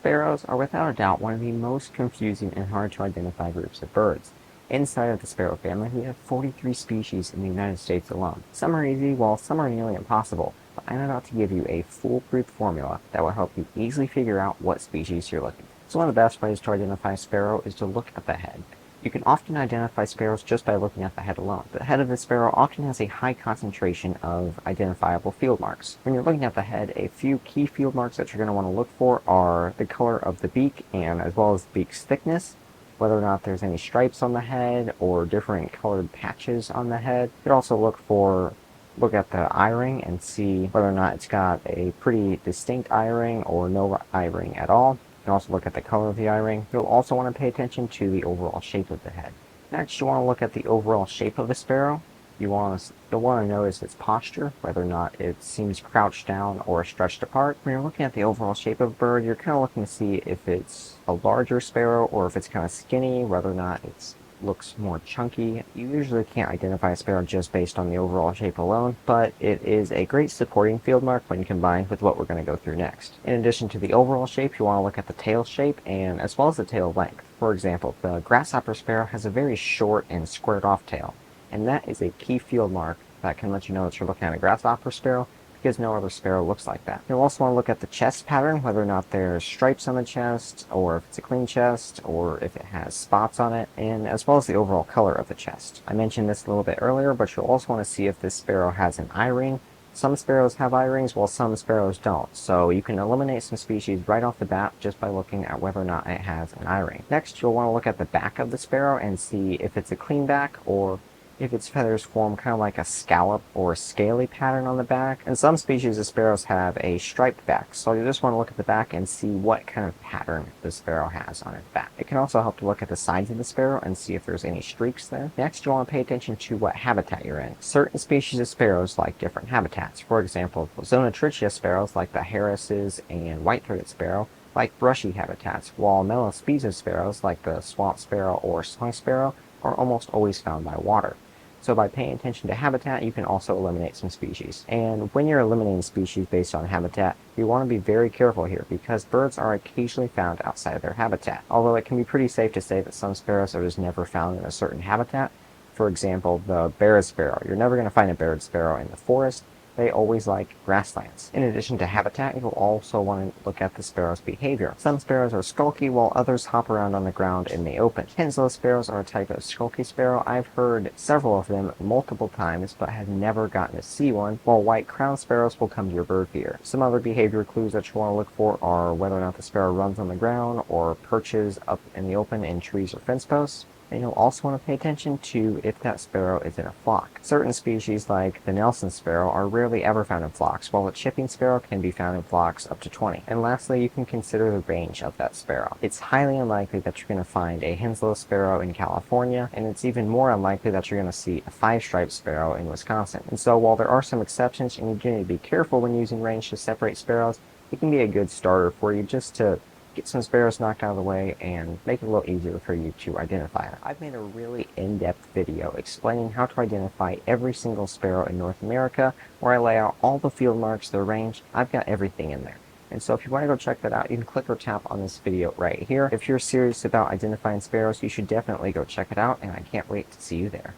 Sparrows are without a doubt one of the most confusing and hard to identify groups of birds. Inside of the sparrow family, we have 43 species in the United States alone. Some are easy, while some are nearly impossible, but I'm about to give you a foolproof formula that will help you easily figure out what species you're looking for. So one of the best ways to identify a sparrow is to look at the head. You can often identify sparrows just by looking at the head alone. The head of the sparrow often has a high concentration of identifiable field marks. When you're looking at the head, a few key field marks that you're going to want to look for are the color of the beak, and as well as the beak's thickness, whether or not there's any stripes on the head or different colored patches on the head. You could also look at the eye ring and see whether or not it's got a pretty distinct eye ring or no eye ring at all. You can also look at the color of the eye ring. You'll also want to pay attention to the overall shape of the head. Next, you want to look at the overall shape of the sparrow. You'll want to notice its posture, whether or not it seems crouched down or stretched apart. When you're looking at the overall shape of a bird, you're kind of looking to see if it's a larger sparrow or if it's kind of skinny, whether or not it looks more chunky. You usually can't identify a sparrow just based on the overall shape alone, but it is a great supporting field mark when combined with what we're going to go through next. In addition to the overall shape, you want to look at the tail shape and as well as the tail length. For example, the grasshopper sparrow has a very short and squared off tail, and that is a key field mark that can let you know that you're looking at a grasshopper sparrow, because no other sparrow looks like that. You'll also want to look at the chest pattern, whether or not there's stripes on the chest, or if it's a clean chest, or if it has spots on it, and as well as the overall color of the chest. I mentioned this a little bit earlier, but you'll also want to see if this sparrow has an eye ring. Some sparrows have eye rings, while some sparrows don't, so you can eliminate some species right off the bat just by looking at whether or not it has an eye ring. Next, you'll want to look at the back of the sparrow and see if it's a clean back or if its feathers form kind of like a scallop or scaly pattern on the back. And some species of sparrows have a striped back, so you just want to look at the back and see what kind of pattern the sparrow has on its back. It can also help to look at the sides of the sparrow and see if there's any streaks there. Next, you want to pay attention to what habitat you're in. Certain species of sparrows like different habitats. For example, zonotrichia sparrows like the Harris's and white-throated sparrow like brushy habitats, while Melospeza sparrows like the swamp sparrow or song sparrow are almost always found by water. So by paying attention to habitat, you can also eliminate some species. And when you're eliminating species based on habitat, you want to be very careful here because birds are occasionally found outside of their habitat. Although it can be pretty safe to say that some sparrows are just never found in a certain habitat. For example, the Barrett's sparrow. You're never going to find a Barrett's sparrow in the forest. They always like grasslands. In addition to habitat, you'll also want to look at the sparrow's behavior. Some sparrows are skulky, while others hop around on the ground in the open. Henslow sparrows are a type of skulky sparrow. I've heard several of them multiple times, but have never gotten to see one, while white crowned sparrows will come to your bird feeder. Some other behavior clues that you want to look for are whether or not the sparrow runs on the ground or perches up in the open in trees or fence posts. And you'll also want to pay attention to if that sparrow is in a flock. Certain species like the Nelson sparrow are rarely ever found in flocks, while the chipping sparrow can be found in flocks up to 20. And lastly, you can consider the range of that sparrow. It's highly unlikely that you're going to find a Henslow sparrow in California, and it's even more unlikely that you're going to see a five-striped sparrow in Wisconsin. And so while there are some exceptions and you do need to be careful when using range to separate sparrows, it can be a good starter for you just to get some sparrows knocked out of the way and make it a little easier for you to identify them. I've made a really in-depth video explaining how to identify every single sparrow in North America, where I lay out all the field marks, their range. I've got everything in there. And so if you want to go check that out, you can click or tap on this video right here. If you're serious about identifying sparrows, you should definitely go check it out, and I can't wait to see you there.